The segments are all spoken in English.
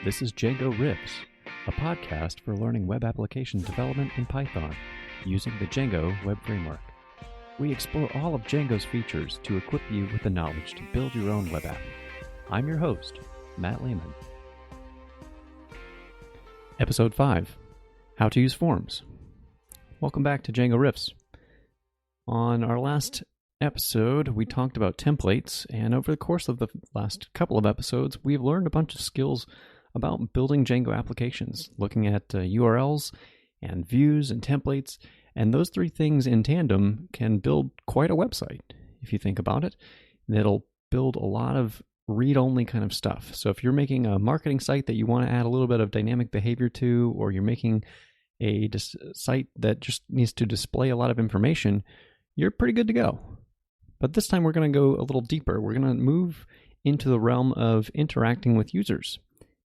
This is Django Riffs, a podcast for learning web application development in Python using the Django web framework. We explore all of Django's features to equip you with the knowledge to build your own web app. I'm your host, Matt Lehman. Episode 5, How to Use Forms. Welcome back to Django Riffs. On our last episode, we talked about templates, and over the course of the last couple of episodes, we've learned a bunch of skills about building Django applications, looking at URLs and views and templates, and those three things in tandem can build quite a website. If you think about it, it'll build a lot of read-only kind of stuff. So if you're making a marketing site that you want to add a little bit of dynamic behavior to, or you're making a site that just needs to display a lot of information, you're pretty good to go. But this time we're going to go a little deeper. We're going to move into the realm of interacting with users.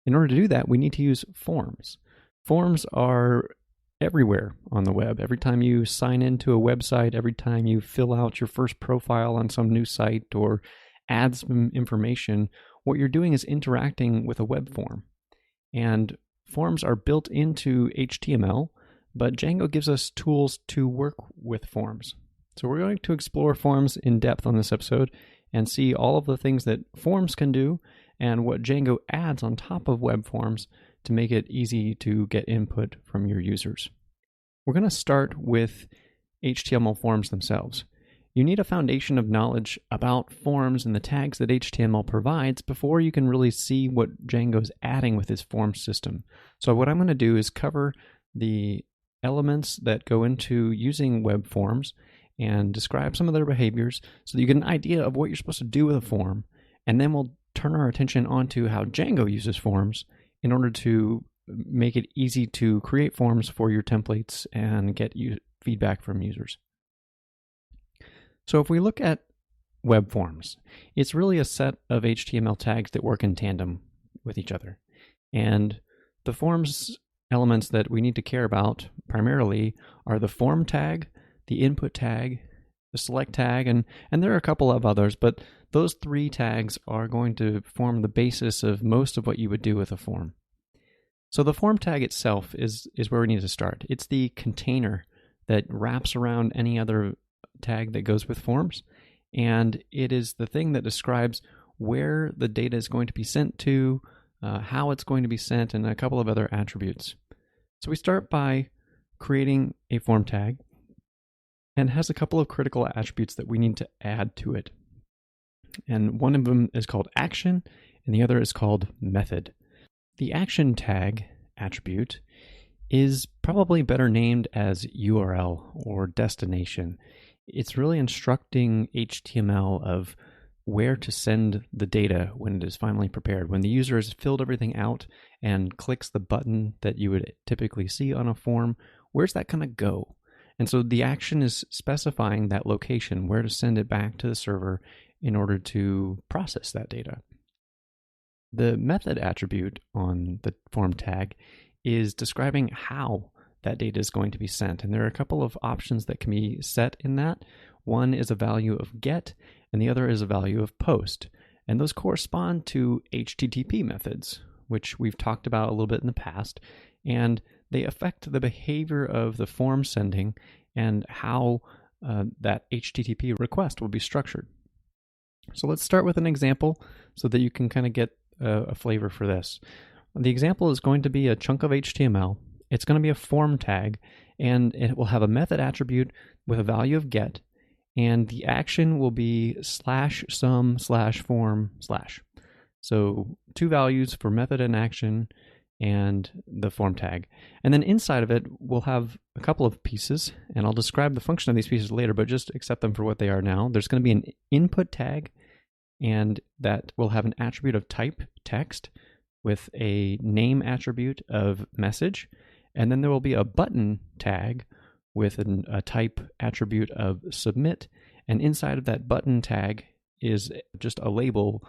In order to do that, we need to use forms. Forms are everywhere on the web. Every time you sign into a website, every time you fill out your first profile on some new site or add some information, what you're doing is interacting with a web form. And forms are built into HTML, but Django gives us tools to work with forms. So we're going to explore forms in depth on this episode and see all of the things that forms can do and what Django adds on top of web forms to make it easy to get input from your users. We're going to start with HTML forms themselves. You need a foundation of knowledge about forms and the tags that HTML provides before you can really see what Django's adding with its form system. So what I'm going to do is cover the elements that go into using web forms and describe some of their behaviors so that you get an idea of what you're supposed to do with a form, and then we'll turn our attention onto how Django uses forms in order to make it easy to create forms for your templates and get feedback from users. So if we look at web forms, it's really a set of HTML tags that work in tandem with each other. And the forms elements that we need to care about primarily are the form tag, the input tag, the select tag, and there are a couple of others, but those three tags are going to form the basis of most of what you would do with a form. So the form tag itself is where we need to start. It's the container that wraps around any other tag that goes with forms, and it is the thing that describes where the data is going to be sent to, how it's going to be sent, and a couple of other attributes. So we start by creating a form tag, and has a couple of critical attributes that we need to add to it. And one of them is called action, and the other is called method. The action tag attribute is probably better named as URL or destination. It's really instructing HTML of where to send the data when it is finally prepared. When the user has filled everything out and clicks the button that you would typically see on a form, where's that going to go? And so the action is specifying that location, where to send it back to the server in order to process that data. The method attribute on the form tag is describing how that data is going to be sent. And there are a couple of options that can be set in that. One is a value of get, and the other is a value of post. And those correspond to HTTP methods, which we've talked about a little bit in the past. And they affect the behavior of the form sending and how that HTTP request will be structured. So let's start with an example so that you can kind of get a flavor for this. The example is going to be a chunk of HTML. It's going to be a form tag, and it will have a method attribute with a value of get, and the action will be /sum/form/. So two values for method and action, and the form tag. And then inside of it, we'll have a couple of pieces, and I'll describe the function of these pieces later, but just accept them for what they are now. There's going to be an input tag, and that will have an attribute of type text with a name attribute of message. And then there will be a button tag with a type attribute of submit. And inside of that button tag is just a label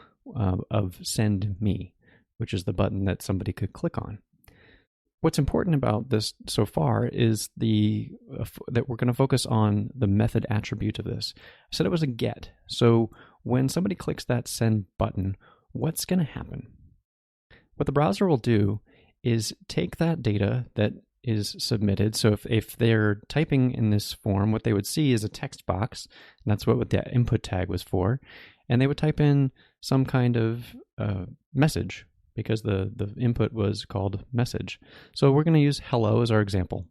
of send me, which is the button that somebody could click on. What's important about this so far is that we're going to focus on the method attribute of this. I said it was a get. So when somebody clicks that send button, what's going to happen? What the browser will do is take that data that is submitted. So if they're typing in this form, what they would see is a text box, and that's what the input tag was for. And they would type in some kind of message, because the input was called message. So we're going to use hello as our example.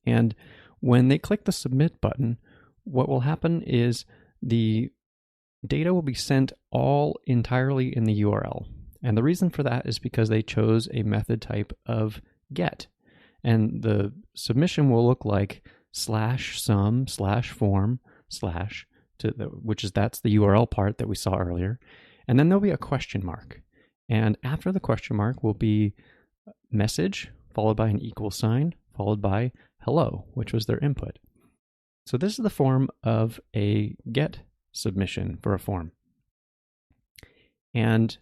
And when they click the submit button, what will happen is the data will be sent all entirely in the URL. And the reason for that is because they chose a method type of get. And the submission will look like /sum/form/ that's the URL part that we saw earlier. And then there'll be a question mark. And after the question mark will be message, followed by an equal sign, followed by hello, which was their input. So this is the form of a get submission for a form. And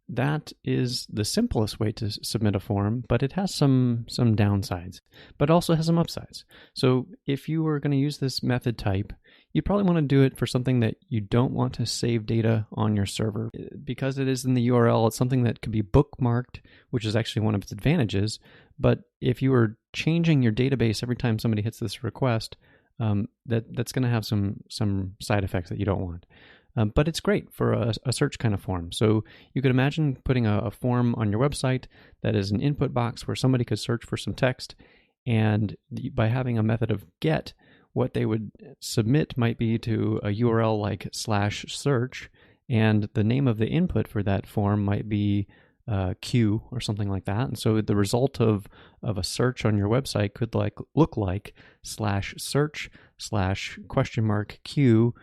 that is the simplest way to submit a form, but it has some downsides, but also has some upsides. So if you were going to use this method type, you probably want to do it for something that you don't want to save data on your server. Because it is in the URL, it's something that could be bookmarked, which is actually one of its advantages. But if you were changing your database every time somebody hits this request, that's going to have some side effects that you don't want. But it's great for a search kind of form. So you could imagine putting a form on your website that is an input box where somebody could search for some text. And by having a method of get, what they would submit might be to a URL like /search, and the name of the input for that form might be Q or something like that. And so the result of a search on your website could look like /search/Q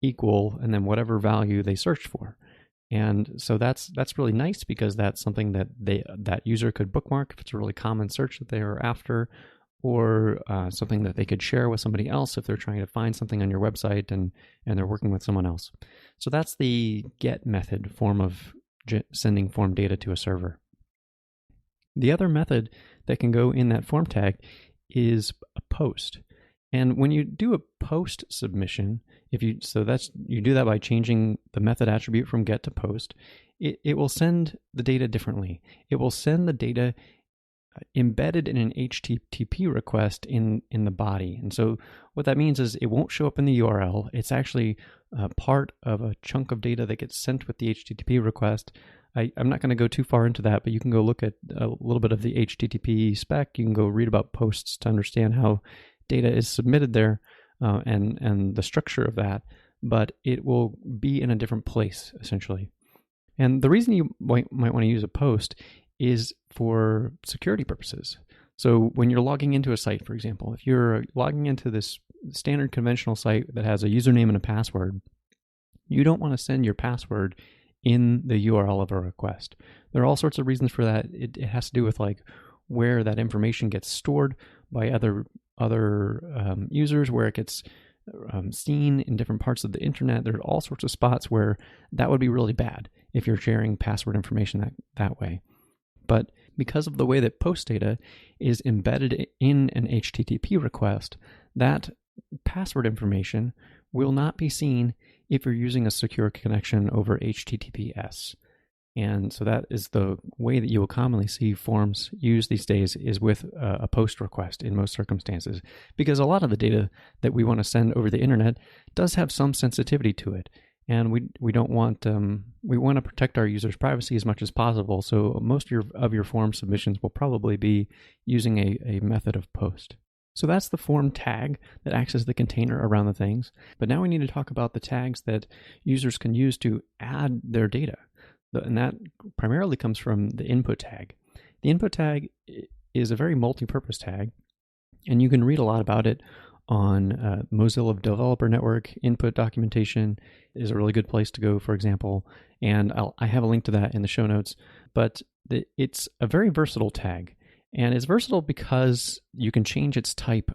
equal, and then whatever value they searched for. And so that's really nice, because that's something that that user could bookmark if it's a really common search that they are after, or something that they could share with somebody else if they're trying to find something on your website and they're working with someone else. So that's the get method form of sending form data to a server. The other method that can go in that form tag is a post. And when you do a post submission, you do that by changing the method attribute from get to post, it will send the data differently. It will send the data embedded in an HTTP request in the body. And so what that means is it won't show up in the URL. It's actually part of a chunk of data that gets sent with the HTTP request. I'm not going to go too far into that, but you can go look at a little bit of the HTTP spec. You can go read about posts to understand how data is submitted there and the structure of that. But it will be in a different place, essentially. And the reason you might want to use a post is for security purposes. So when you're logging into a site, for example, if you're logging into this standard conventional site that has a username and a password, you don't want to send your password in the URL of a request. There are all sorts of reasons for that. It has to do with where that information gets stored by other users, where it gets seen in different parts of the internet. There are all sorts of spots where that would be really bad if you're sharing password information that way. But because of the way that post data is embedded in an HTTP request, that password information will not be seen if you're using a secure connection over HTTPS. And so that is the way that you will commonly see forms used these days, is with a post request in most circumstances, because a lot of the data that we want to send over the internet does have some sensitivity to it. And we don't want we want to protect our users' privacy as much as possible. So most of your form submissions will probably be using a method of post. So that's the form tag that acts as the container around the things. But now we need to talk about the tags that users can use to add their data. And that primarily comes from the input tag. The input tag is a very multi-purpose tag, and you can read a lot about it on Mozilla Developer Network. Input documentation is a really good place to go, for example, and I have a link to that in the show notes. But it's a very versatile tag, and it's versatile because you can change its type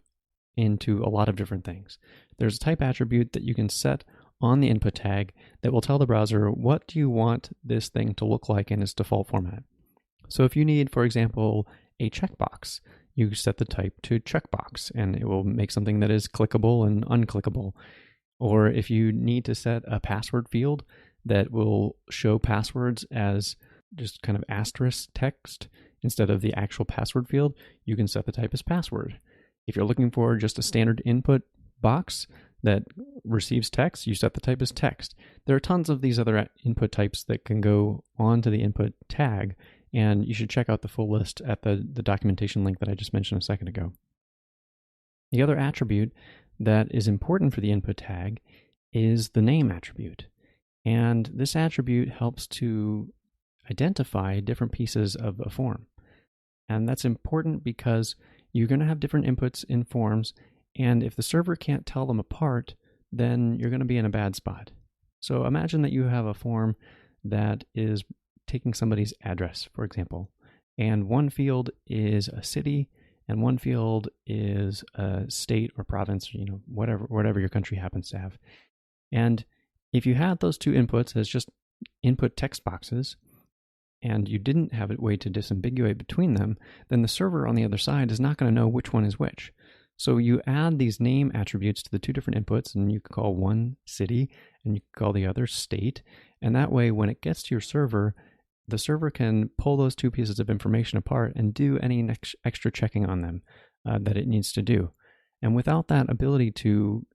into a lot of different things. There's a type attribute that you can set on the input tag that will tell the browser, what do you want this thing to look like in its default format? So if you need, for example, a checkbox, you set the type to checkbox, and it will make something that is clickable and unclickable. Or if you need to set a password field that will show passwords as just kind of asterisk text instead of the actual password field, you can set the type as password. If you're looking for just a standard input box that receives text, you set the type as text. There are tons of these other input types that can go onto the input tag, and you should check out the full list at the documentation link that I just mentioned a second ago. The other attribute that is important for the input tag is the name attribute. And this attribute helps to identify different pieces of a form. And that's important because you're going to have different inputs in forms, and if the server can't tell them apart, then you're going to be in a bad spot. So imagine that you have a form that is taking somebody's address, for example, and one field is a city and one field is a state or province, whatever your country happens to have. And if you had those two inputs as just input text boxes, and you didn't have a way to disambiguate between them, then the server on the other side is not going to know which one is which. So you add these name attributes to the two different inputs, and you can call one city, and you can call the other state. And that way, when it gets to your server, the server can pull those two pieces of information apart and do any extra checking on them that it needs to do. And without that ability to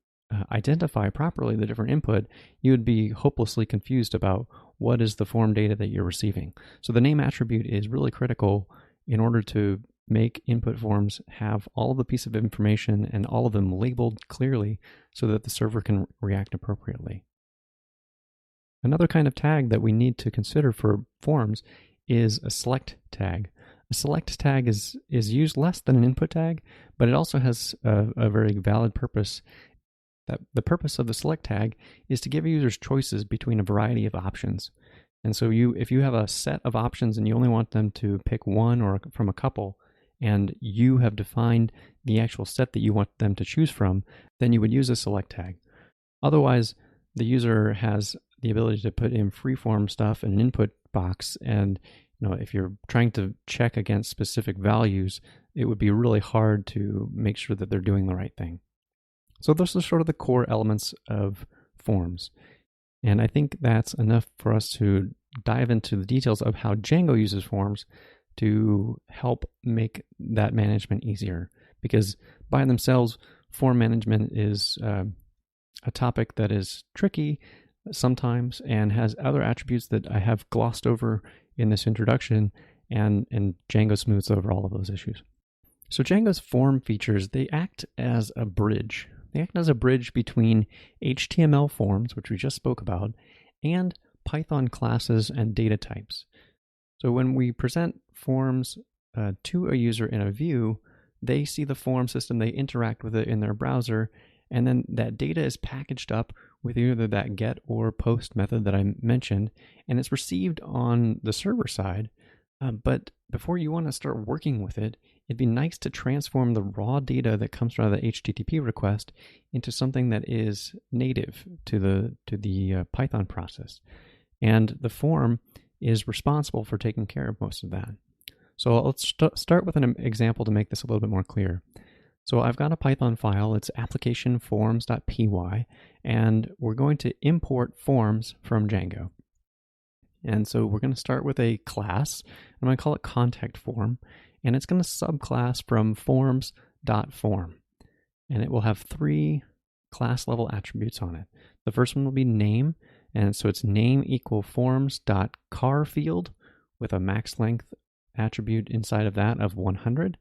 identify properly the different input, you would be hopelessly confused about what is the form data that you're receiving. So the name attribute is really critical in order to make input forms have all of the pieces of information and all of them labeled clearly so that the server can react appropriately. Another kind of tag that we need to consider for forms is a select tag. A select tag is used less than an input tag, but it also has a very valid purpose. That the purpose of the select tag is to give users choices between a variety of options. And so if you have a set of options and you only want them to pick one or from a couple, and you have defined the actual set that you want them to choose from, then you would use a select tag. Otherwise, the user has the ability to put in freeform stuff in an input box, and if you're trying to check against specific values, it would be really hard to make sure that they're doing the right thing. So those are sort of the core elements of forms. And I think that's enough for us to dive into the details of how Django uses forms to help make that management easier. Because by themselves, form management is a topic that is tricky sometimes and has other attributes that I have glossed over in this introduction, and Django smooths over all of those issues. So Django's form features, they act as a bridge. They act as a bridge between HTML forms, which we just spoke about, and Python classes and data types. So when we present forms to a user in a view, they see the form system, they interact with it in their browser, and then that data is packaged up with either that get or post method that I mentioned, and it's received on the server side. But before you want to start working with it, it'd be nice to transform the raw data that comes from the HTTP request into something that is native to the Python process. And the form is responsible for taking care of most of that. So let's start with an example to make this a little bit more clear. So I've got a Python file, it's application_forms.py, and we're going to import forms from Django. And so we're going to start with a class. I'm going to call it contact form, and it's going to subclass from forms.form. And it will have 3 class level attributes on it. The first one will be name, and so it's name equal forms.char field with a max length attribute inside of that of 100.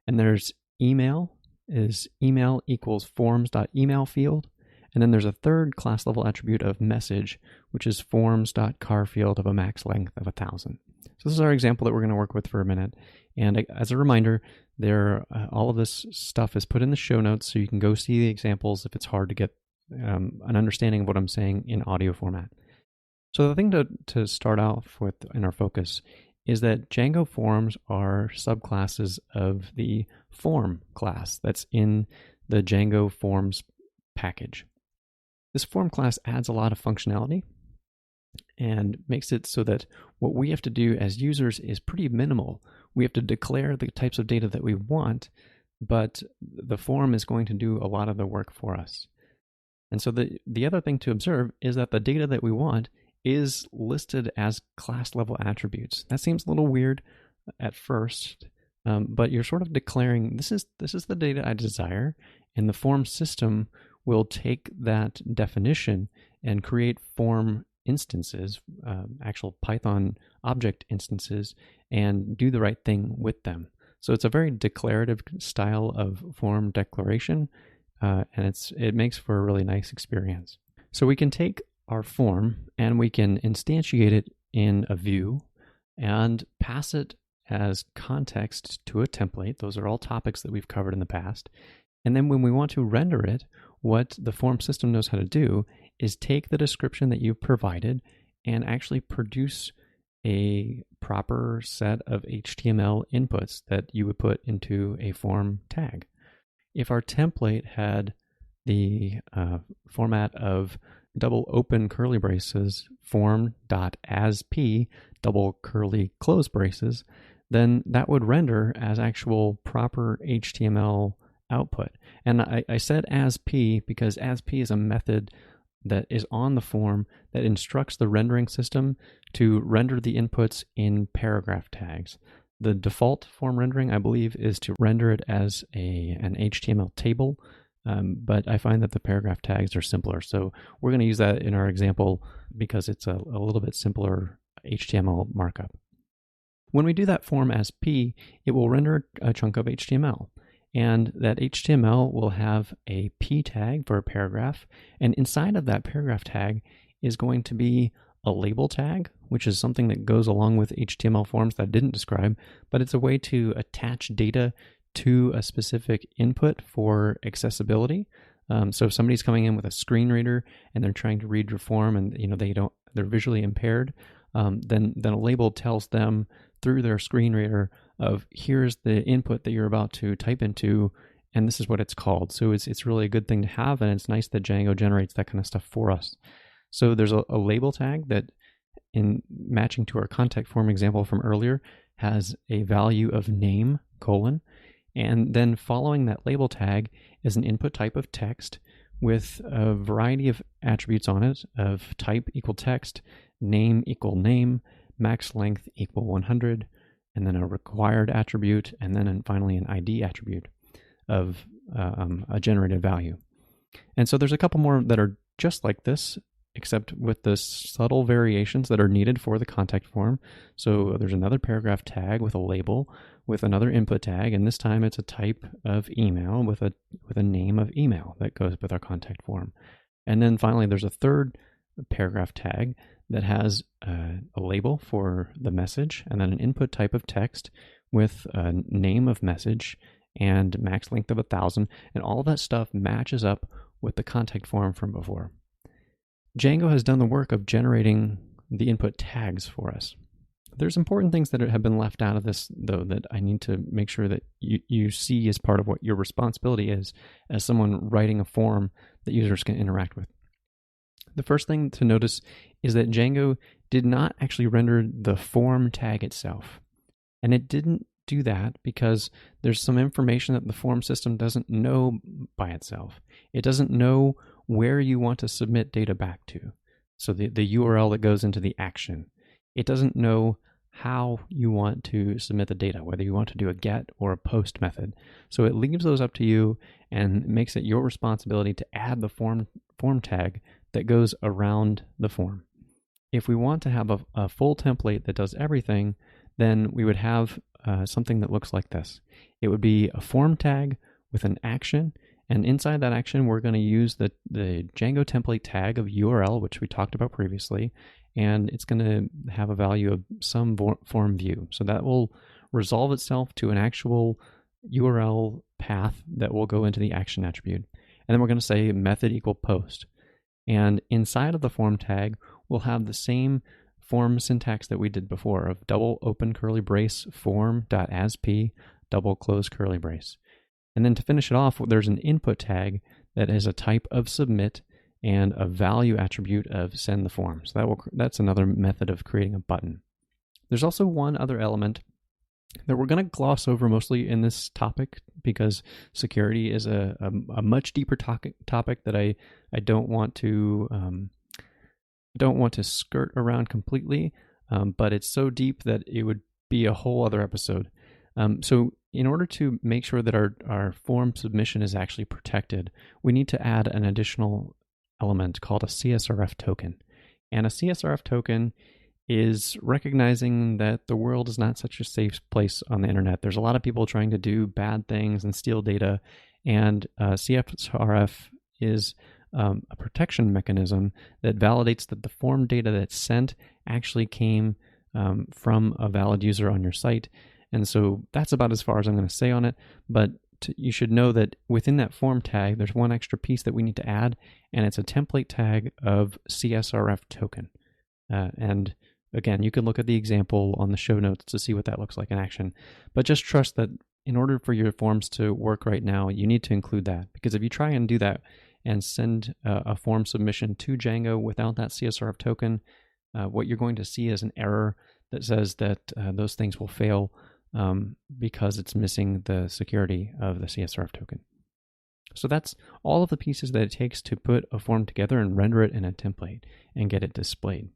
And there's email is email equals forms.email field. And then there's a third class level attribute of message, which is forms.char field of a max length of 1,000. So this is our example that we're going to work with for a minute. And as a reminder, all of this stuff is put in the show notes, so you can go see the examples if it's hard to get an understanding of what I'm saying in audio format. So the thing to start off with in our focus is that Django forms are subclasses of the form class that's in the Django forms package. This form class adds a lot of functionality and makes it so that what we have to do as users is pretty minimal. We have to declare the types of data that we want, but the form is going to do a lot of the work for us. And so the other thing to observe is that the data that we want is listed as class level attributes. That seems a little weird at first, but you're sort of declaring this is the data I desire, and the form system will take that definition and create form instances, actual Python object instances, and do the right thing with them. So it's a very declarative style of form declaration, and it makes for a really nice experience. So we can take our form and we can instantiate it in a view and pass it as context to a template. Those are all topics that we've covered in the past. And then when we want to render it, what the form system knows how to do is take the description that you've provided and actually produce a proper set of HTML inputs that you would put into a form tag. If our template had the format of double open curly braces form.asp double curly close braces, then that would render as actual proper HTML output. And I said asp because asp is a method that is on the form that instructs the rendering system to render the inputs in paragraph tags. The default form rendering, I believe, is to render it as an HTML table, but I find that the paragraph tags are simpler. So we're going to use that in our example because it's a little bit simpler HTML markup. When we do that form as P, it will render a chunk of HTML. And that HTML will have a P tag for a paragraph. And inside of that paragraph tag is going to be a label tag, which is something that goes along with HTML forms that I didn't describe, but it's a way to attach data to a specific input for accessibility. So if somebody's coming in with a screen reader and they're trying to read your form and they're visually impaired, then a label tells them through their screen reader of here's the input that you're about to type into, and this is what it's called. So it's really a good thing to have, and it's nice that Django generates that kind of stuff for us. So there's a label tag that, in matching to our contact form example from earlier, has a value of name, and then following that label tag is an input type of text with a variety of attributes on it of type equal text, name equal name, max length equal 100, and then a required attribute, and then finally an ID attribute of a generated value. And so there's a couple more that are just like this, except with the subtle variations that are needed for the contact form. So there's another paragraph tag with a label, with another input tag, and this time it's a type of email with a name of email that goes with our contact form. And then finally there's a third paragraph tag that has a label for the message, and then an input type of text with a name of message and max length of 1,000, and all that stuff matches up with the contact form from before. Django has done the work of generating the input tags for us. There's important things that have been left out of this, though, that I need to make sure that you see as part of what your responsibility is as someone writing a form that users can interact with. The first thing to notice is that Django did not actually render the form tag itself. And it didn't do that because there's some information that the form system doesn't know by itself. It doesn't know where you want to submit data back to. So the URL that goes into the action. It doesn't know how you want to submit the data, whether you want to do a get or a post method. So it leaves those up to you and makes it your responsibility to add the form tag that goes around the form. If we want to have a full template that does everything, then we would have something that looks like this. It would be a form tag with an action, and inside that action we're going to use the Django template tag of URL, which we talked about previously, and it's going to have a value of some form view. So that will resolve itself to an actual URL path that will go into the action attribute. And then we're going to say method equal post. And inside of the form tag, we'll have the same form syntax that we did before of double open curly brace form.asp double close curly brace. And then to finish it off, there's an input tag that is a type of submit and a value attribute of send the form. So that's another method of creating a button. There's also one other element that we're going to gloss over mostly in this topic because security is a much deeper topic that I don't want to don't want to skirt around completely, but it's so deep that it would be a whole other episode. So in order to make sure that our form submission is actually protected, we need to add an additional element called a Csrf token. And a Csrf token is recognizing that the world is not such a safe place on the internet. There's a lot of people trying to do bad things and steal data, and Csrf is a protection mechanism that validates that the form data that's sent actually came from a valid user on your site. And so that's about as far as I'm going to say on it, but you should know that within that form tag, there's one extra piece that we need to add, and it's a template tag of Csrf token. And again, you can look at the example on the show notes to see what that looks like in action. But just trust that in order for your forms to work right now, you need to include that. Because if you try and do that and send a form submission to Django without that Csrf token, what you're going to see is an error that says that those things will fail because it's missing the security of the Csrf token. So that's all of the pieces that it takes to put a form together and render it in a template and get it displayed.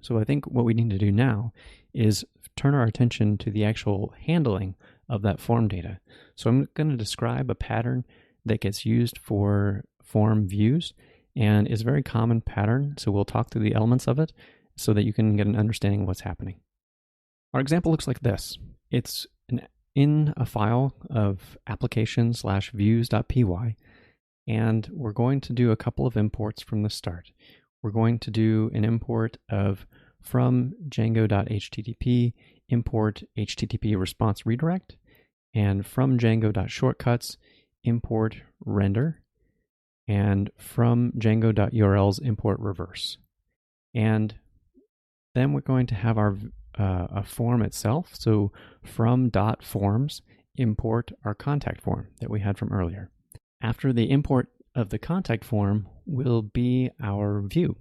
So I think what we need to do now is turn our attention to the actual handling of that form data. So I'm going to describe a pattern that gets used for form views, and is a very common pattern. So we'll talk through the elements of it so that you can get an understanding of what's happening. Our example looks like this. It's in a file of application/views.py, and we're going to do a couple of imports from the start. We're going to do an import of from Django.http import HTTP response redirect, and from Django.shortcuts import render, and from Django.urls import reverse. And then we're going to have our a form itself. So from .forms import our contact form that we had from earlier. After the import of the contact form will be our view.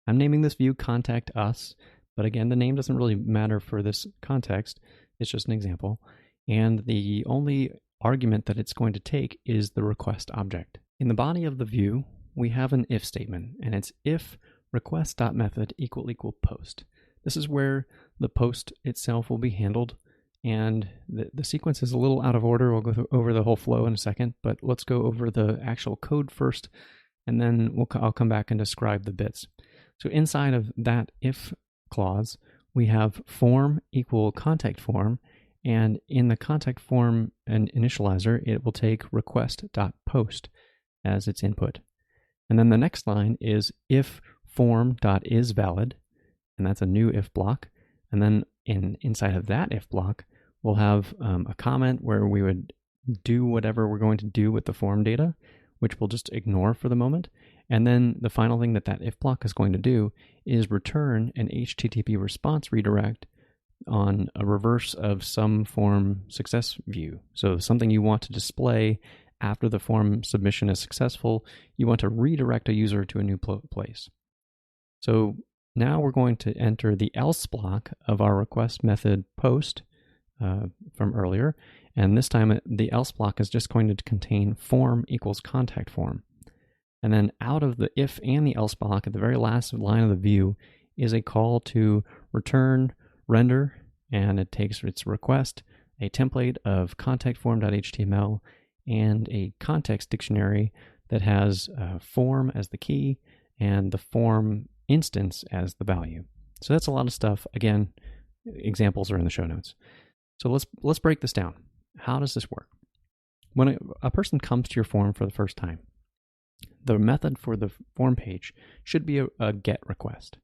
I'm naming this view contact us, but again, the name doesn't really matter for this context. It's just an example. And the only argument that it's going to take is the request object. In the body of the view, we have an if statement, and it's if request.method = post. This is where the post itself will be handled, and the sequence is a little out of order. We'll go over the whole flow in a second, but let's go over the actual code first, and then I'll come back and describe the bits. So inside of that if clause, we have form = contact form, and in the contact form and initializer, it will take request.post as its input. And then the next line is if form.isValid, and that's a new if block. And then inside of that if block, we'll have a comment where we would do whatever we're going to do with the form data, which we'll just ignore for the moment. And then the final thing that if block is going to do is return an HTTP response redirect on a reverse of some form success view. So something you want to display after the form submission is successful, you want to redirect a user to a new place. So now we're going to enter the else block of our request method post from earlier. And this time the else block is just going to contain form = contact form. And then out of the if and the else block at the very last line of the view is a call to return render, and it takes its request, a template of contact form.html, and a context dictionary that has form as the key and the form instance as the value. So that's a lot of stuff. Again, examples are in the show notes. So let's break this down. How does this work? When a person comes to your form for the first time, the method for the form page should be a get request.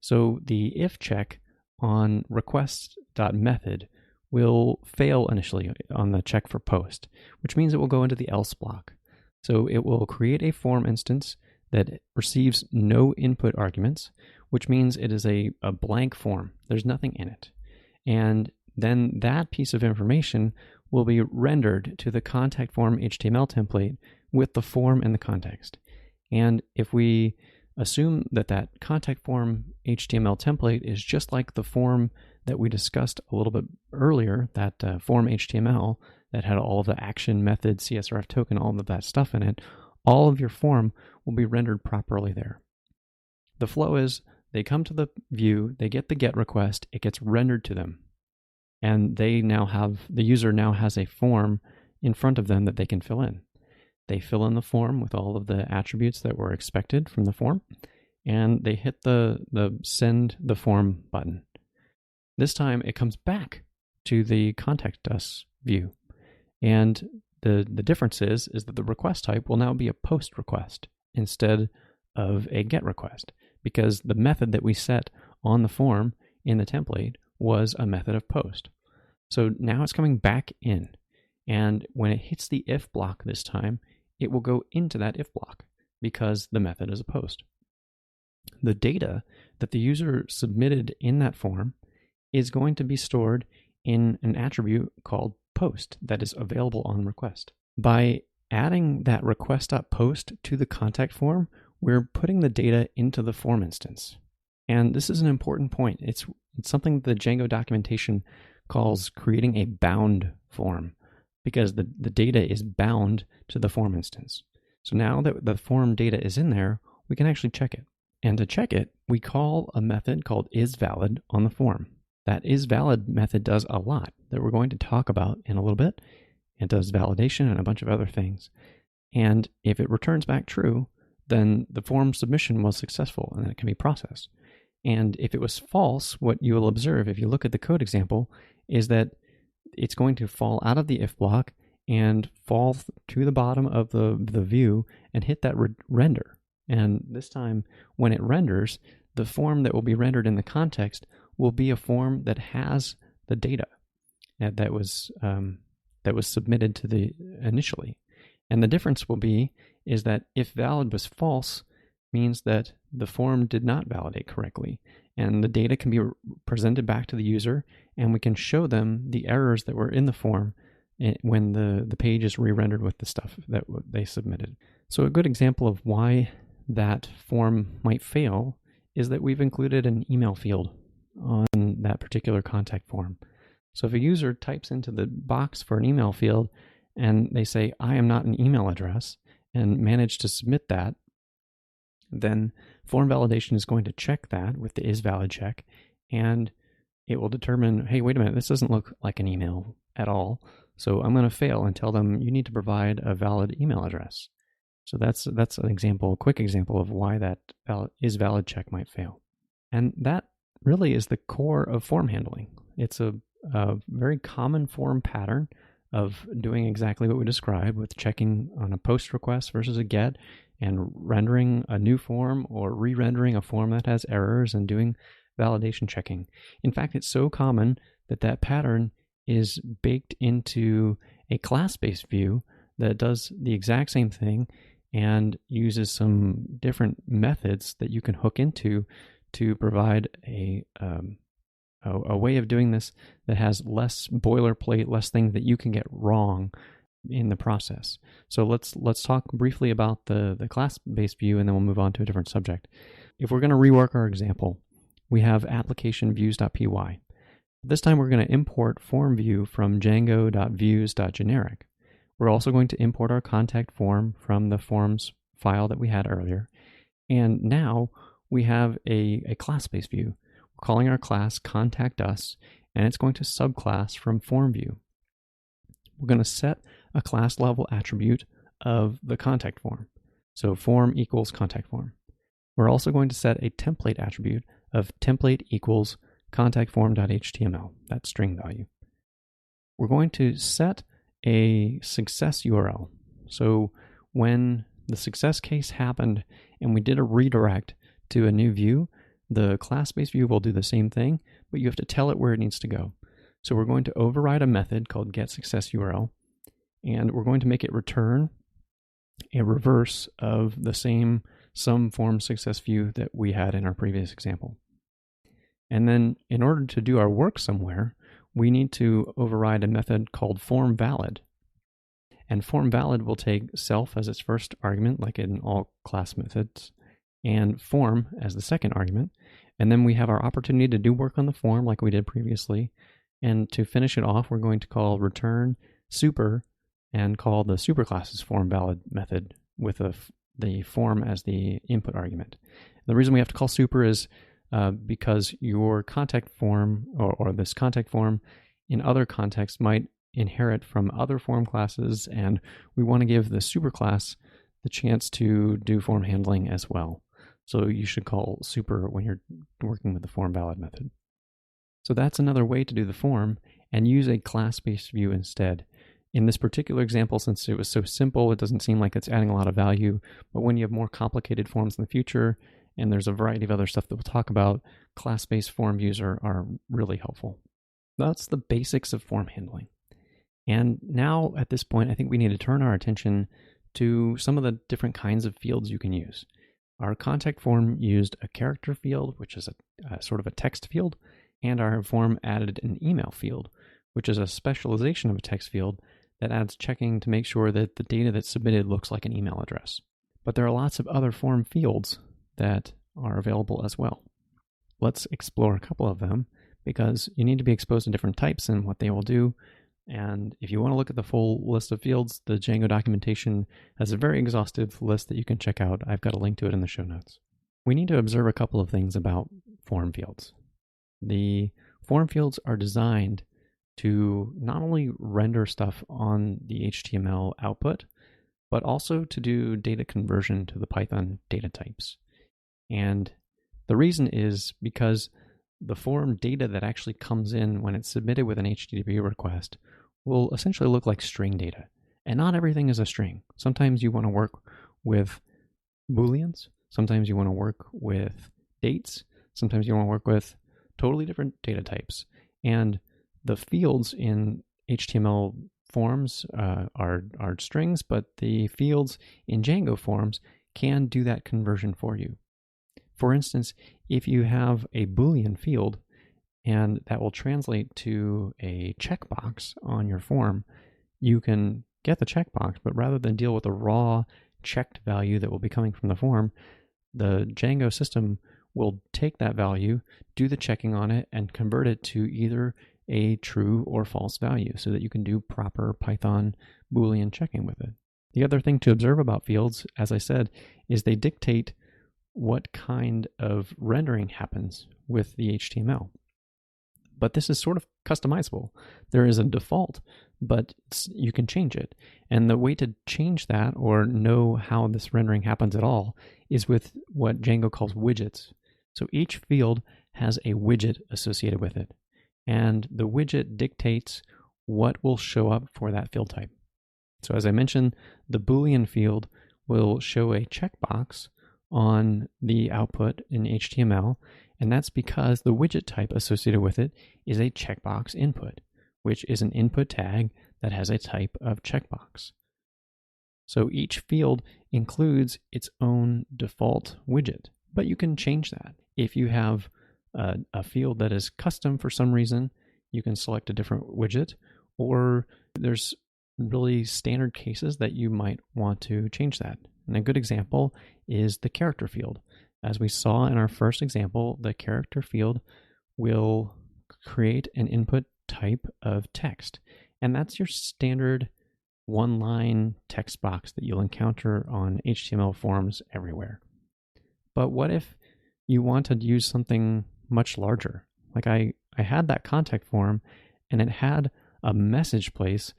So the if check on request.method will fail initially on the check for post, which means it will go into the else block. So it will create a form instance that receives no input arguments, which means it is a blank form. There's nothing in it. And then that piece of information will be rendered to the contact form HTML template with the form and the context. And if we assume that contact form HTML template is just like the form that we discussed a little bit earlier, that form HTML that had all of the action, method, Csrf token, all of that stuff in it, all of your form will be rendered properly there. the flow is they come to the view, they get the GET request, it gets rendered to them. And the user now has a form in front of them that they can fill in. They fill in the form with all of the attributes that were expected from the form, and they hit the send the form button. This time it comes back to the contact us view. And the difference is that the request type will now be a post request instead of a GET request, because the method that we set on the form in the template was a method of post. So now it's coming back in. And when it hits the if block this time, it will go into that if block because the method is a post. The data that the user submitted in that form is going to be stored in an attribute called post that is available on request. By adding that request.post to the contact form, we're putting the data into the form instance. And this is an important point. It's something the Django documentation calls creating a bound form, because the data is bound to the form instance. So now that the form data is in there, we can actually check it. And to check it, we call a method called isValid on the form. That isValid method does a lot that we're going to talk about in a little bit. It does validation and a bunch of other things. And if it returns back true, then the form submission was successful and it can be processed. And if it was false, what you will observe if you look at the code example is that it's going to fall out of the if block and fall to the bottom of the view and hit that render. And this time, when it renders, the form that will be rendered in the context will be a form that has the data that was submitted to the initially. And the difference will be is that if valid was false, means that the form did not validate correctly, and the data can be presented back to the user, and we can show them the errors that were in the form when the page is re-rendered with the stuff that they submitted. So a good example of why that form might fail is that we've included an email field on that particular contact form. So if a user types into the box for an email field and they say, I am not an email address, and manage to submit that, then form validation is going to check that with the isValid check, and it will determine, hey, wait a minute, this doesn't look like an email at all, so I'm going to fail and tell them you need to provide a valid email address. So that's an example, a quick example of why that isValid check might fail. And that really is the core of form handling. It's a very common form pattern of doing exactly what we described, with checking on a post request versus a GET, and rendering a new form or re-rendering a form that has errors and doing validation checking. In fact, it's so common that pattern is baked into a class-based view that does the exact same thing and uses some different methods that you can hook into to provide a way of doing this that has less boilerplate, less things that you can get wrong in the process. So let's talk briefly about the class-based view, and then we'll move on to a different subject. If we're going to rework our example, we have application views.py. This time we're going to import form view from django.views.generic. We're also going to import our contact form from the forms file that we had earlier. And now we have a class-based view. We're calling our class contact us, and it's going to subclass from form view. We're going to set a class level attribute of the contact form. So form equals contact form. We're also going to set a template attribute of template equals contact form.html, that string value. We're going to set a success URL. So when the success case happened and we did a redirect to a new view, the class-based view will do the same thing, but you have to tell it where it needs to go. So we're going to override a method called getSuccessURL, and we're going to make it return a reverse of the same sum form success view that we had in our previous example. And then in order to do our work somewhere, we need to override a method called formValid. And formValid will take self as its first argument, like in all class methods, and form as the second argument. And then we have our opportunity to do work on the form like we did previously. And to finish it off, we're going to call return super and call the superclasses formValid method with the form as the input argument. The reason we have to call super is because your contact form or this contact form in other contexts might inherit from other form classes, and we want to give the super class the chance to do form handling as well. So you should call super when you're working with the form valid method. So that's another way to do the form, and use a class-based view instead. In this particular example, since it was so simple, it doesn't seem like it's adding a lot of value, but when you have more complicated forms in the future, and there's a variety of other stuff that we'll talk about, class-based form views are really helpful. That's the basics of form handling. And now, at this point, I think we need to turn our attention to some of the different kinds of fields you can use. Our contact form used a character field, which is a sort of a text field, and our form added an email field, which is a specialization of a text field that adds checking to make sure that the data that's submitted looks like an email address. But there are lots of other form fields that are available as well. Let's explore a couple of them, because you need to be exposed to different types and what they will do. And if you want to look at the full list of fields, the Django documentation has a very exhaustive list that you can check out. I've got a link to it in the show notes. We need to observe a couple of things about form fields. The form fields are designed to not only render stuff on the HTML output, but also to do data conversion to the Python data types. And the reason is because the form data that actually comes in when it's submitted with an HTTP request will essentially look like string data. And not everything is a string. Sometimes you want to work with Booleans. Sometimes you want to work with dates. Sometimes you want to work with totally different data types. And the fields in HTML forms are strings, but the fields in Django forms can do that conversion for you. For instance, if you have a Boolean field and that will translate to a checkbox on your form, you can get the checkbox, but rather than deal with the raw checked value that will be coming from the form, the Django system will take that value, do the checking on it, and convert it to either a true or false value so that you can do proper Python Boolean checking with it. The other thing to observe about fields, as I said, is they dictate what kind of rendering happens with the HTML. But this is sort of customizable. There is a default, but you can change it. And the way to change that or know how this rendering happens at all is with what Django calls widgets. So each field has a widget associated with it. And the widget dictates what will show up for that field type. So as I mentioned, the Boolean field will show a checkbox on the output in HTML, and that's because the widget type associated with it is a checkbox input, which is an input tag that has a type of checkbox. So each field includes its own default widget, but you can change that. If you have a field that is custom for some reason, you can select a different widget, or there's really standard cases that you might want to change that. And a good example is the character field. As we saw in our first example, the character field will create an input type of text. And that's your standard one-line text box that you'll encounter on HTML forms everywhere. But what if you want to use something much larger? Like I had that contact form and it had a message place,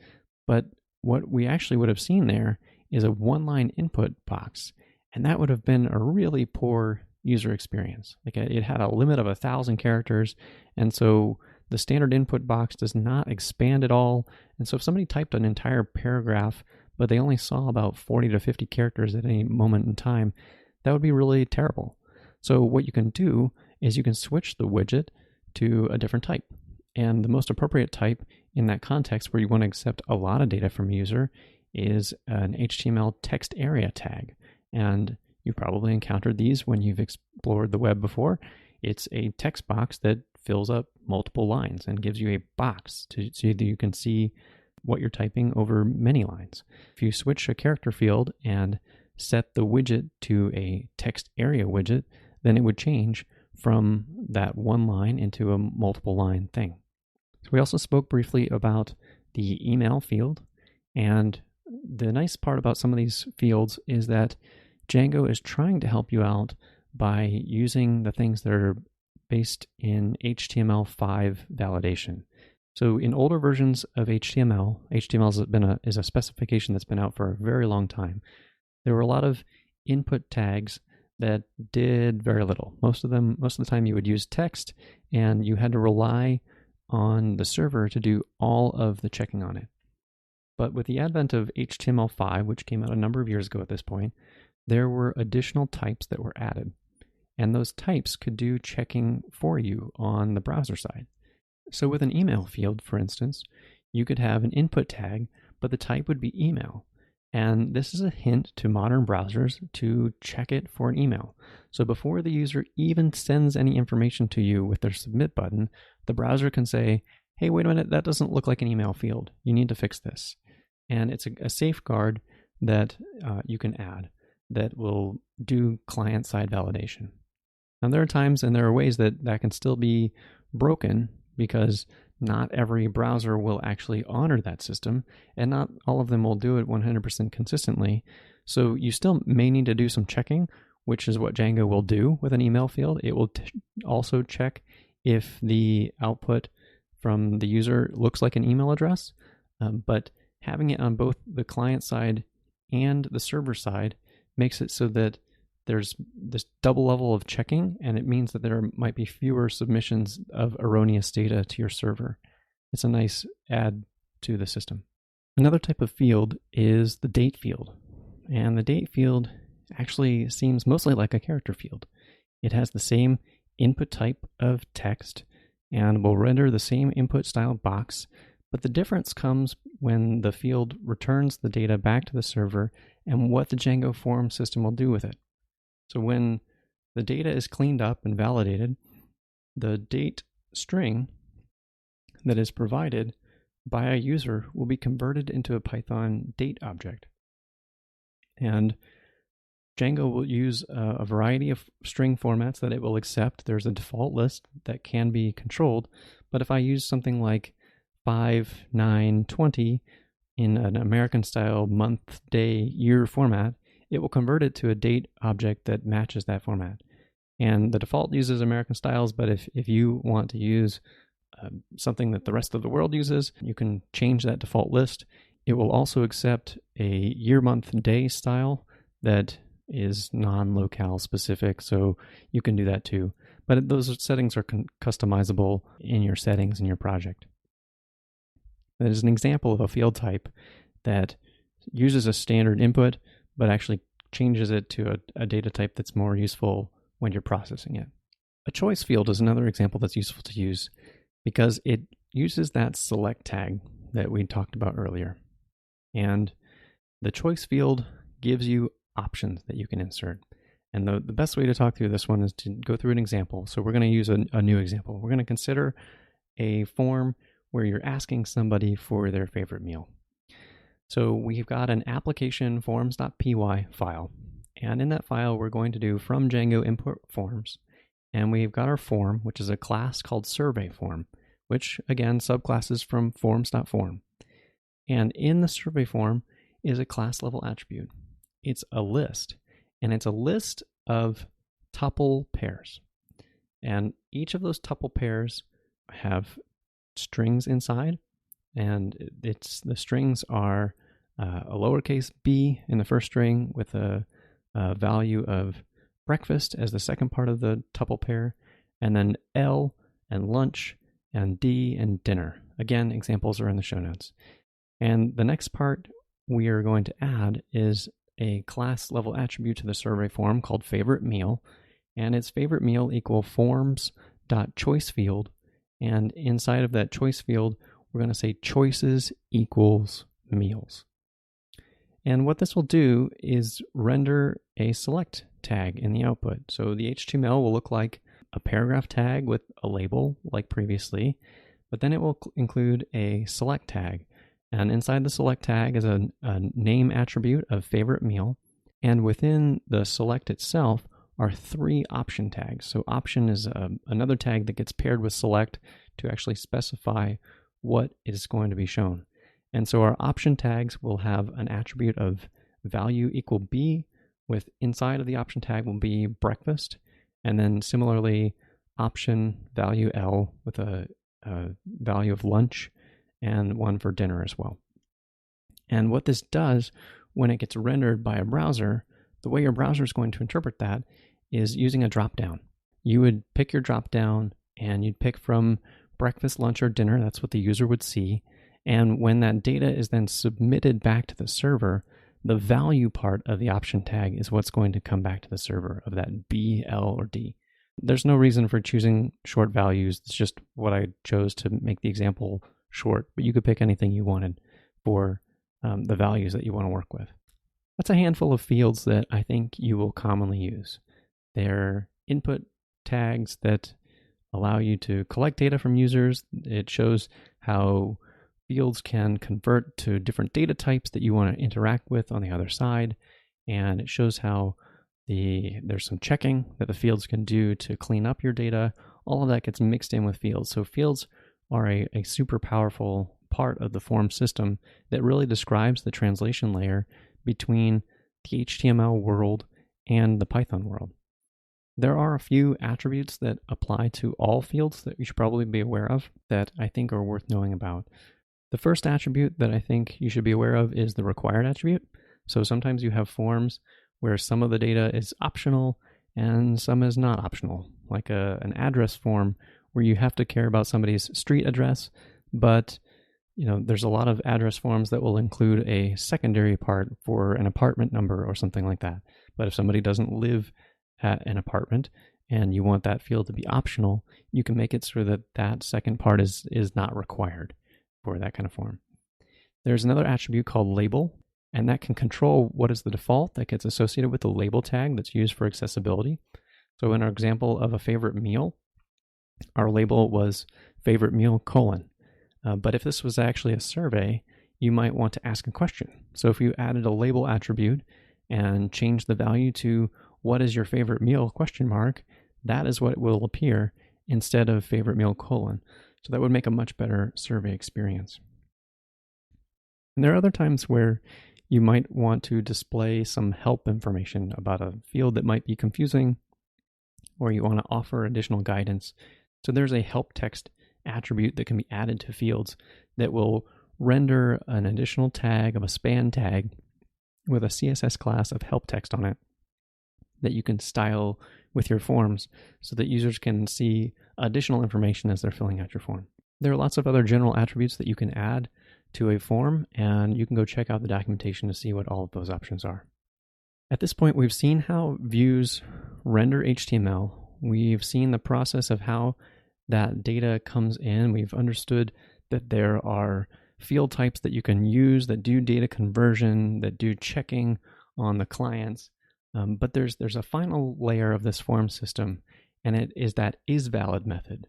but what we actually would have seen there is a one-line input box, and that would have been a really poor user experience. Like it had a limit of 1,000 characters, and so the standard input box does not expand at all. And so if somebody typed an entire paragraph, but they only saw about 40 to 50 characters at any moment in time, that would be really terrible. So what you can do is you can switch the widget to a different type. And the most appropriate type in that context where you want to accept a lot of data from a user is an HTML text area tag. And you've probably encountered these when you've explored the web before. It's a text box that fills up multiple lines and gives you a box so that you can see what you're typing over many lines. If you switch a character field and set the widget to a text area widget, then it would change from that one line into a multiple line thing. So we also spoke briefly about the email field, and the nice part about some of these fields is that Django is trying to help you out by using the things that are based in HTML5 validation. So in older versions of HTML is a specification that's been out for a very long time. There were a lot of input tags that did very little. Most of the time you would use text, and you had to rely on the server to do all of the checking on it. But with the advent of HTML5, which came out a number of years ago at this point, there were additional types that were added. And those types could do checking for you on the browser side. So with an email field, for instance, you could have an input tag, but the type would be email. And this is a hint to modern browsers to check it for an email. So before the user even sends any information to you with their submit button, the browser can say, hey, wait a minute, that doesn't look like an email field. You need to fix this. And it's a safeguard that you can add that will do client-side validation. Now there are times and there are ways that can still be broken, because not every browser will actually honor that system, and not all of them will do it 100% consistently. So you still may need to do some checking, which is what Django will do with an email field. It will also check if the output from the user looks like an email address, but having it on both the client side and the server side makes it so that there's this double level of checking, and it means that there might be fewer submissions of erroneous data to your server. It's a nice add to the system. Another type of field is the date field. And the date field actually seems mostly like a character field. It has the same input type of text and will render the same input style box, but the difference comes when the field returns the data back to the server and what the Django form system will do with it. So when the data is cleaned up and validated, the date string that is provided by a user will be converted into a Python date object. And Django will use a variety of string formats that it will accept. There's a default list that can be controlled, but if I use something like 5, 9, 20 in an American style month, day, year format, it will convert it to a date object that matches that format. And the default uses American styles, but if you want to use something that the rest of the world uses, you can change that default list. It will also accept a year, month, day style that is non-locale specific, so you can do that too. But those settings are customizable in your settings in your project. That is an example of a field type that uses a standard input, but actually changes it to a data type that's more useful when you're processing it. A choice field is another example that's useful to use because it uses that select tag that we talked about earlier. And the choice field gives you options that you can insert. And the best way to talk through this one is to go through an example. So we're going to use a new example. We're going to consider a form where you're asking somebody for their favorite meal. So we've got an application forms.py file. And in that file, we're going to do from Django import forms. And we've got our form, which is a class called survey form, which again, subclasses from forms.form. And in the survey form is a class level attribute. It's a list, and it's a list of tuple pairs. And each of those tuple pairs have strings inside, and the strings are a lowercase b in the first string with a value of breakfast as the second part of the tuple pair, and then L and lunch and D and dinner. Again, examples are in the show notes. And the next part we are going to add is a class level attribute to the survey form called favorite meal, and its favorite meal equal forms.choiceField, and inside of that choice field we're going to say choices equals meals. And what this will do is render a select tag in the output. So the HTML will look like a paragraph tag with a label like previously, but then it will include a select tag. And inside the select tag is a name attribute of favorite meal. And within the select itself are 3 option tags. So option is another tag that gets paired with select to actually specify what is going to be shown. And so our option tags will have an attribute of value equal B, with inside of the option tag will be breakfast, and then similarly option value L with a value of lunch and one for dinner as well. And what this does when it gets rendered by a browser, the way your browser is going to interpret that is using a dropdown. You would pick your dropdown and you'd pick from breakfast, lunch, or dinner. That's what the user would see. And when that data is then submitted back to the server, the value part of the option tag is what's going to come back to the server of that B, L, or D. There's no reason for choosing short values. It's just what I chose to make the example short, but you could pick anything you wanted for the values that you want to work with. That's a handful of fields that I think you will commonly use. They're input tags that allow you to collect data from users. It shows how fields can convert to different data types that you want to interact with on the other side. And it shows how there's some checking that the fields can do to clean up your data. All of that gets mixed in with fields. So fields are a super powerful part of the form system that really describes the translation layer between the HTML world and the Python world. There are a few attributes that apply to all fields that you should probably be aware of that I think are worth knowing about. The first attribute that I think you should be aware of is the required attribute. So sometimes you have forms where some of the data is optional and some is not optional, like an address form where you have to care about somebody's street address, but there's a lot of address forms that will include a secondary part for an apartment number or something like that. But if somebody doesn't live at an apartment and you want that field to be optional, you can make it so that that second part is not required for that kind of form. There's another attribute called label, and that can control what is the default that gets associated with the label tag that's used for accessibility. So in our example of a favorite meal, our label was favorite meal : but if this was actually a survey, you might want to ask a question. So if you added a label attribute and changed the value to what is your favorite meal ? That is what will appear instead of favorite meal : So that would make a much better survey experience. And there are other times where you might want to display some help information about a field that might be confusing, or you want to offer additional guidance. So there's a help text attribute that can be added to fields that will render an additional tag of a span tag with a CSS class of help text on it that you can style with your forms so that users can see additional information as they're filling out your form. There are lots of other general attributes that you can add to a form, and you can go check out the documentation to see what all of those options are. At this point, we've seen how views render HTML. We've seen the process of how that data comes in. We've understood that there are field types that you can use that do data conversion, that do checking on the clients. But there's a final layer of this form system, and it is that isValid method.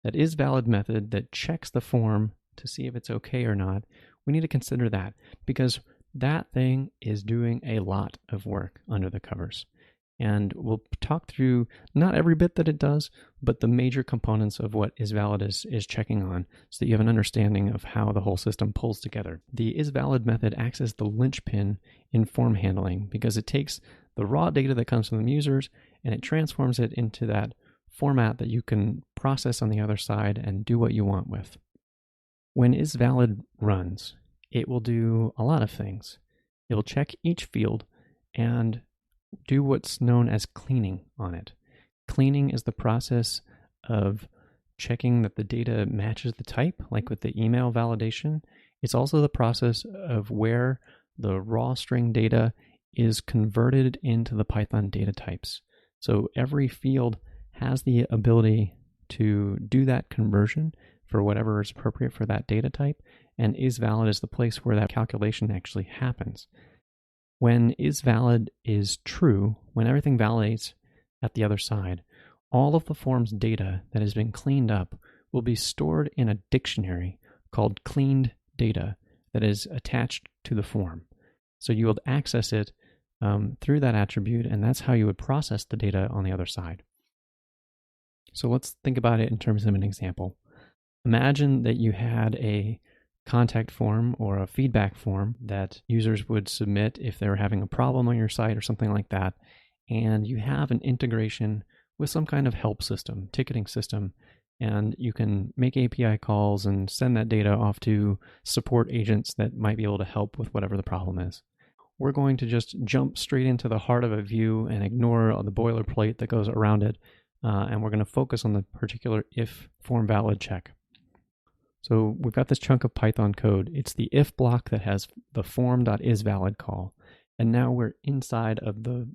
That isValid method that checks the form to see if it's okay or not. We need to consider that because that thing is doing a lot of work under the covers. And we'll talk through not every bit that it does, but the major components of what isValid is checking on so that you have an understanding of how the whole system pulls together. The isValid method acts as the linchpin in form handling because it takes the raw data that comes from the users and it transforms it into that format that you can process on the other side and do what you want with. When isValid runs, it will do a lot of things. It will check each field and do what's known as cleaning on it. Cleaning is the process of checking that the data matches the type, like with the email validation. It's also the process of where the raw string data is converted into the Python data types. So every field has the ability to do that conversion for whatever is appropriate for that data type, and isValid is the place where that calculation actually happens. When isValid is true, when everything validates at the other side, all of the form's data that has been cleaned up will be stored in a dictionary called cleaned data that is attached to the form. So you will access it through that attribute, and that's how you would process the data on the other side. So let's think about it in terms of an example. Imagine that you had a contact form or a feedback form that users would submit if they were having a problem on your site or something like that. And you have an integration with some kind of help system, ticketing system, and you can make API calls and send that data off to support agents that might be able to help with whatever the problem is. We're going to just jump straight into the heart of a view and ignore the boilerplate that goes around it, and we're going to focus on the particular if form valid check. So we've got this chunk of Python code. It's the if block that has the form.isValid call. And now we're inside of the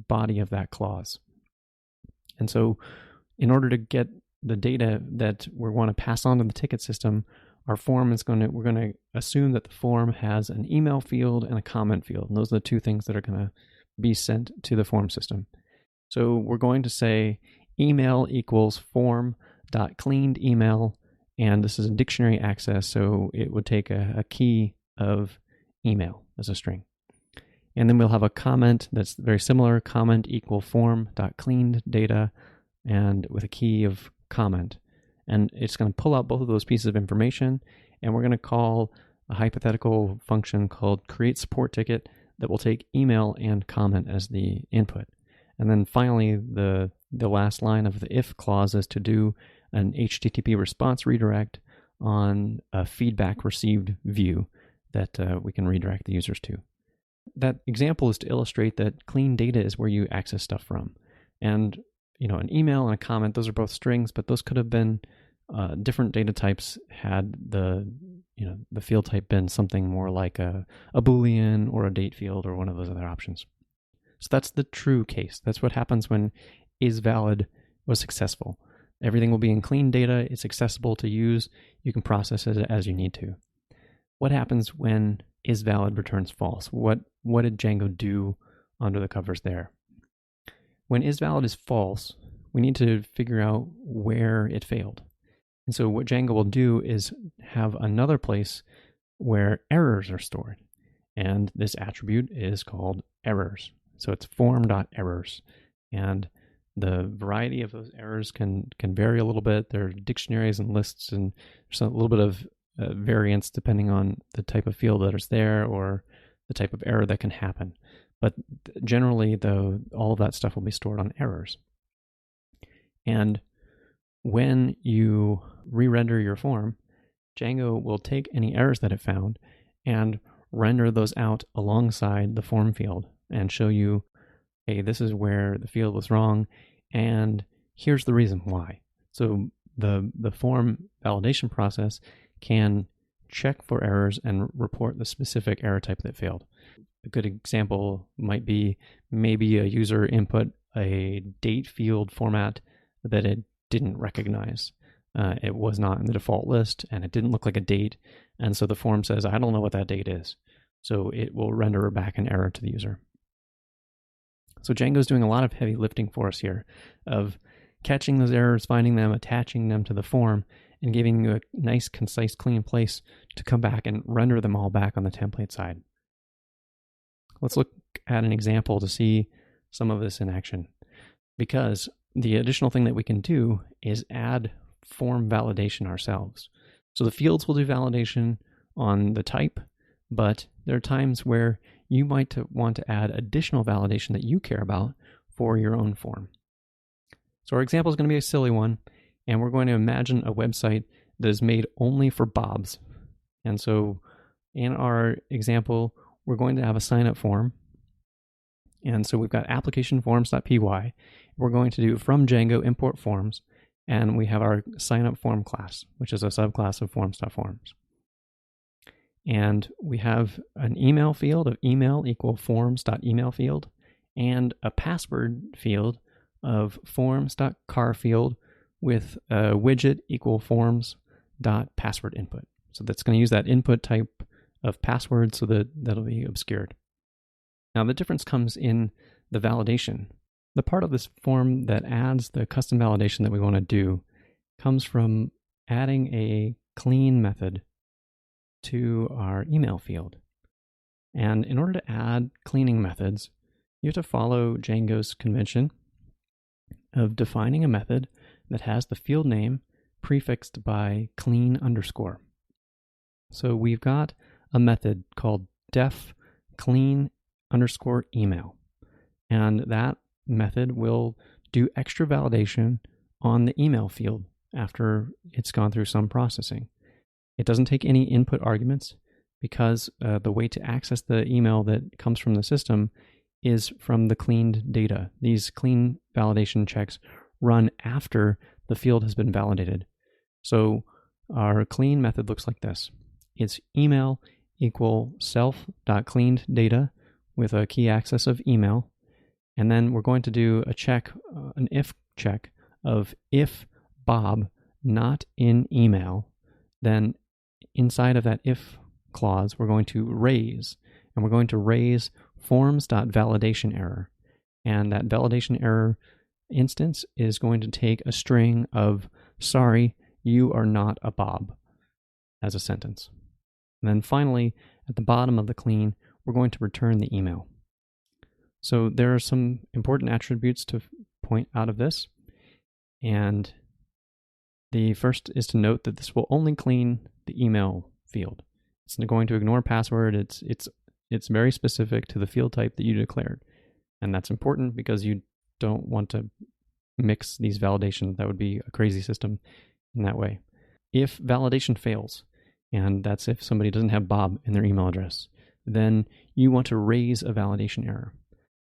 body of that clause. And so in order to get the data that we want to pass on to the ticket system, our form is we're going to assume that the form has an email field and a comment field. And those are the two things that are going to be sent to the form system. So we're going to say email equals form.cleaned email. And this is a dictionary access, so it would take a key of email as a string. And then we'll have a comment that's very similar, comment equal form.cleaned data, and with a key of comment. And it's going to pull out both of those pieces of information, and we're going to call a hypothetical function called create support ticket that will take email and comment as the input. And then finally, the last line of the if clause is to do an HTTP response redirect on a feedback received view that we can redirect the users to. That example is to illustrate that clean data is where you access stuff from. And an email and a comment, those are both strings, but those could have been different data types had the field type been something more like a Boolean or a date field or one of those other options. So that's the true case. That's what happens when isValid was successful. Everything will be in clean data. It's accessible to use. You can process it as you need to. What happens when isValid returns false? What did Django do under the covers there? When isValid is false, we need to figure out where it failed. And so what Django will do is have another place where errors are stored. And this attribute is called errors. So it's form.errors. And the variety of those errors can vary a little bit. There are dictionaries and lists, and there's a little bit of variance depending on the type of field that is there or the type of error that can happen. But generally, though, all of that stuff will be stored on errors. And when you re-render your form, Django will take any errors that it found and render those out alongside the form field and show you, hey, this is where the field was wrong, and here's the reason why. So the form validation process can check for errors and report the specific error type that failed. A good example might be maybe a user input a date field format that it didn't recognize. It was not in the default list, and it didn't look like a date, and so the form says, I don't know what that date is. So it will render back an error to the user. So Django's doing a lot of heavy lifting for us here of catching those errors, finding them, attaching them to the form, and giving you a nice, concise, clean place to come back and render them all back on the template side. Let's look at an example to see some of this in action. Because the additional thing that we can do is add form validation ourselves. So the fields will do validation on the type, but there are times where you might want to add additional validation that you care about for your own form. So our example is going to be a silly one, and we're going to imagine a website that is made only for Bobs. And so in our example, we're going to have a sign-up form. And so we've got applicationforms.py. We're going to do from Django import forms, and we have our sign-up form class, which is a subclass of forms.forms. And we have an email field of email equal forms.email field, and a password field of forms.car field with a widget equal forms.password input. So that's going to use that input type of password so that that'll be obscured. Now the difference comes in the validation. The part of this form that adds the custom validation that we want to do comes from adding a clean method to our email field. And in order to add cleaning methods, you have to follow Django's convention of defining a method that has the field name prefixed by clean underscore. So we've got a method called def clean underscore email. And that method will do extra validation on the email field after it's gone through some processing. It doesn't take any input arguments because the way to access the email that comes from the system is from the cleaned data. These clean validation checks run after the field has been validated. So our clean method looks like this. It's email equal self.cleanedData with a key access of email. And then we're going to do a check, an if check of if Bob not in email, then inside of that if clause, we're going to raise, and we're going to raise forms.validation error. And that validation error instance is going to take a string of sorry, you are not a Bob as a sentence. And then finally, at the bottom of the clean, we're going to return the email. So there are some important attributes to point out of this. And the first is to note that this will only clean the email field. It's going to ignore password. It's very specific to the field type that you declared. And that's important because you don't want to mix these validations. That would be a crazy system in that way. If validation fails, and that's if somebody doesn't have Bob in their email address, then you want to raise a validation error.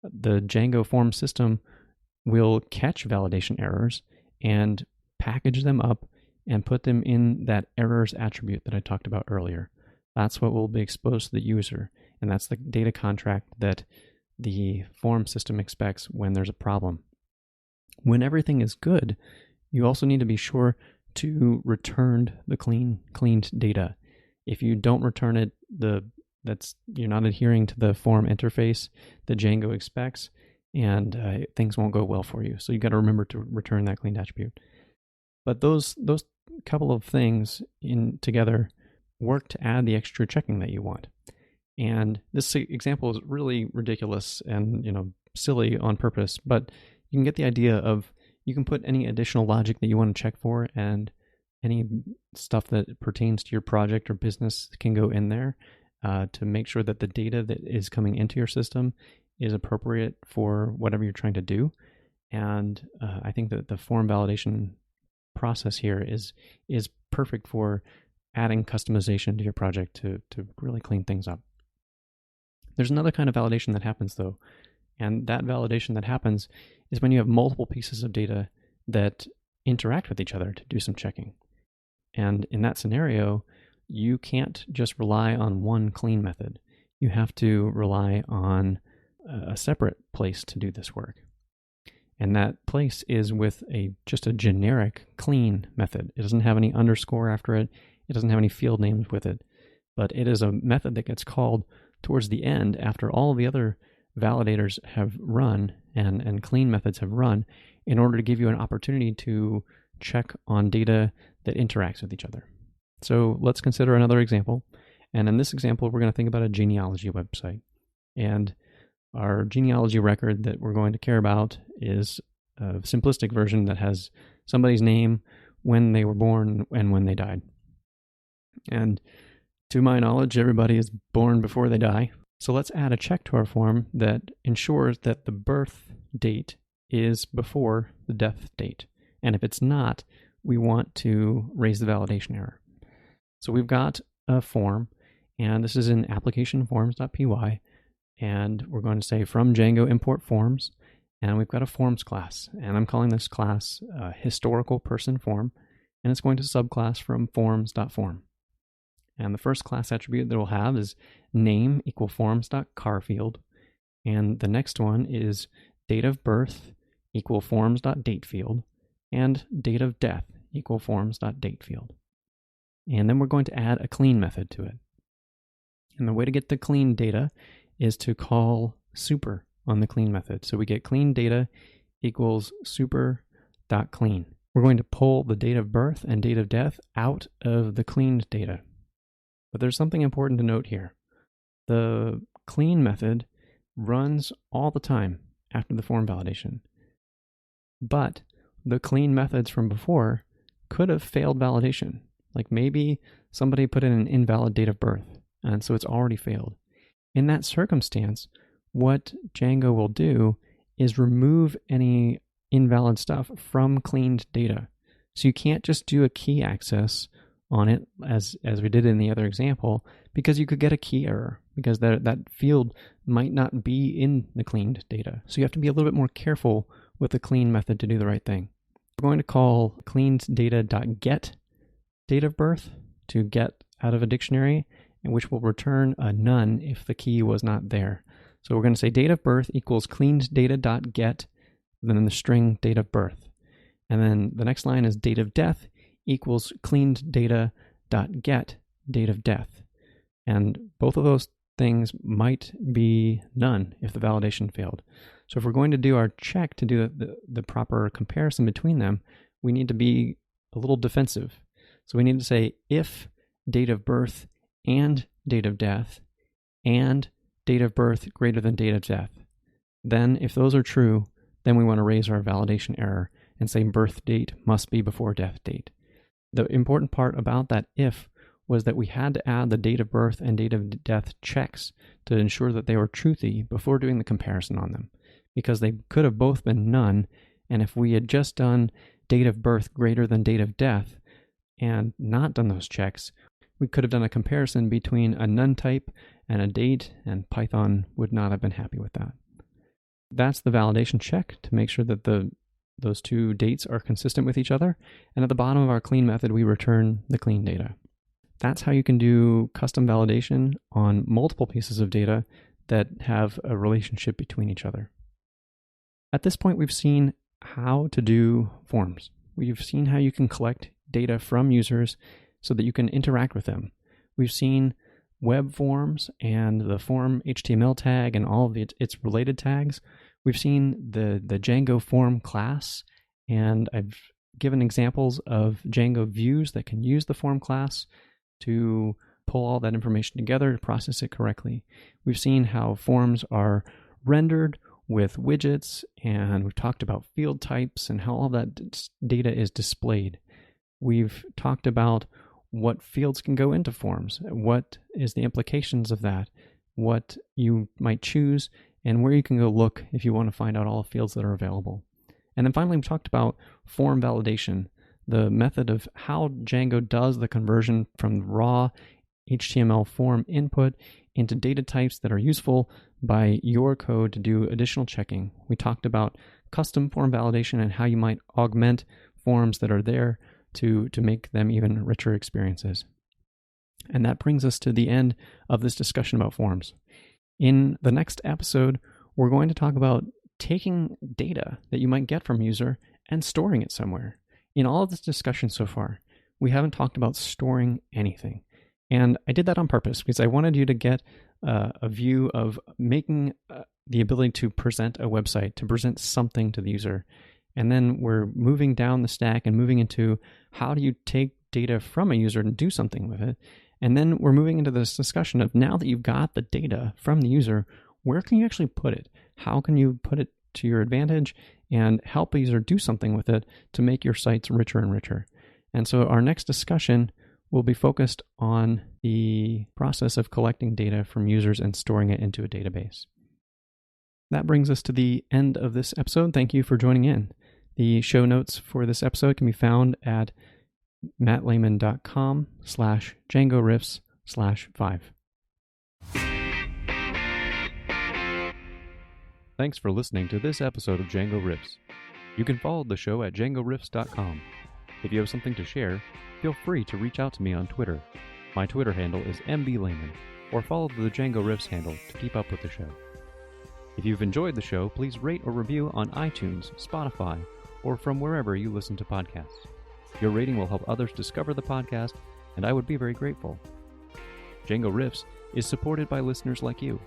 The Django form system will catch validation errors and package them up and put them in that errors attribute that I talked about earlier. That's what will be exposed to the user, and that's the data contract that the form system expects when there's a problem. When everything is good, you also need to be sure to return the cleaned data. If you don't return it, you're not adhering to the form interface that Django expects, and things won't go well for you. So you got to remember to return that cleaned attribute. But those couple of things in together work to add the extra checking that you want. And this example is really ridiculous and silly on purpose, but you can get the idea of you can put any additional logic that you want to check for, and any stuff that pertains to your project or business can go in there to make sure that the data that is coming into your system is appropriate for whatever you're trying to do. And I think that the form validation process here is perfect for adding customization to your project to really clean things up. There's another kind of validation that happens though, and that validation that happens is when you have multiple pieces of data that interact with each other to do some checking. And in that scenario, you can't just rely on one clean method. You have to rely on a separate place to do this work. And that place is with just a generic clean method. It doesn't have any underscore after it. It doesn't have any field names with it. But it is a method that gets called towards the end after all of the other validators have run and clean methods have run in order to give you an opportunity to check on data that interacts with each other. So let's consider another example. And in this example, we're going to think about a genealogy website. And our genealogy record that we're going to care about is a simplistic version that has somebody's name, when they were born, and when they died. And to my knowledge, everybody is born before they die. So let's add a check to our form that ensures that the birth date is before the death date. And if it's not, we want to raise the validation error. So we've got a form, and this is in application_forms.py, and we're going to say from Django import forms, and we've got a forms class, and I'm calling this class historical person form, and it's going to subclass from forms.form. And the first class attribute that we'll have is name equal forms.carfield, and the next one is date of birth equal forms.datefield, and date of death equal forms.datefield. And then we're going to add a clean method to it. And the way to get the clean data is to call super on the clean method. So we get clean data equals super.clean. We're going to pull the date of birth and date of death out of the cleaned data. But there's something important to note here. The clean method runs all the time after the form validation. But the clean methods from before could have failed validation. Like maybe somebody put in an invalid date of birth, and so it's already failed. In that circumstance, what Django will do is remove any invalid stuff from cleaned data. So you can't just do a key access on it as we did in the other example, because you could get a key error because that field might not be in the cleaned data. So you have to be a little bit more careful with the clean method to do the right thing. We're going to call cleaned_data.get date of birth to get out of a dictionary, and which will return a none if the key was not there. So we're going to say date of birth equals cleaned_data.get, then the string date of birth. And then the next line is date of death equals cleaned_data.get date of death. And both of those things might be none if the validation failed. So if we're going to do our check to do the proper comparison between them, we need to be a little defensive. So we need to say if date of birth and date of death and date of birth greater than date of death. Then if those are true, then we want to raise our validation error and say birth date must be before death date. The important part about that if was that we had to add the date of birth and date of death checks to ensure that they were truthy before doing the comparison on them, because they could have both been none, and if we had just done date of birth greater than date of death and not done those checks, we could have done a comparison between a none type and a date, and Python would not have been happy with that. That's the validation check to make sure that those two dates are consistent with each other, and at the bottom of our clean method, we return the clean data. That's how you can do custom validation on multiple pieces of data that have a relationship between each other. At this point, we've seen how to do forms. We've seen how you can collect data from users so that you can interact with them. We've seen web forms and the form HTML tag and all of its related tags. We've seen the Django form class, and I've given examples of Django views that can use the form class to pull all that information together to process it correctly. We've seen how forms are rendered with widgets, and we've talked about field types and how all that data is displayed. We've talked about what fields can go into forms, what is the implications of that, what you might choose, and where you can go look if you want to find out all the fields that are available. And then finally, we talked about form validation, the method of how Django does the conversion from raw HTML form input into data types that are useful by your code to do additional checking. We talked about custom form validation and how you might augment forms that are there to make them even richer experiences. And that brings us to the end of this discussion about forms. In the next episode, we're going to talk about taking data that you might get from a user and storing it somewhere. In all of this discussion so far, we haven't talked about storing anything. And I did that on purpose because I wanted you to get a view of making the ability to present a website, to present something to the user. And then we're moving down the stack and moving into how do you take data from a user and do something with it. And then we're moving into this discussion of now that you've got the data from the user, where can you actually put it? How can you put it to your advantage and help a user do something with it to make your sites richer and richer? And so our next discussion will be focused on the process of collecting data from users and storing it into a database. That brings us to the end of this episode. Thank you for joining in. The show notes for this episode can be found at mattlehman.com/DjangoRiffs/5. Thanks for listening to this episode of Django Riffs. You can follow the show at djangoriffs.com. If you have something to share, feel free to reach out to me on Twitter. My Twitter handle is mblehman, or follow the Django Riffs handle to keep up with the show. If you've enjoyed the show, please rate or review on iTunes, Spotify, or from wherever you listen to podcasts. Your rating will help others discover the podcast, and I would be very grateful. Django Riffs is supported by listeners like you.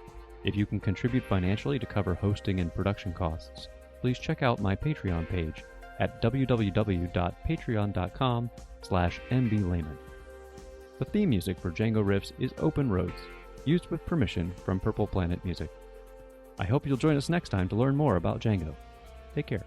If you can contribute financially to cover hosting and production costs, please check out my Patreon page at www.patreon.com/mblehman. The theme music for Django Riffs is Open Roads, used with permission from Purple Planet Music. I hope you'll join us next time to learn more about Django. Take care.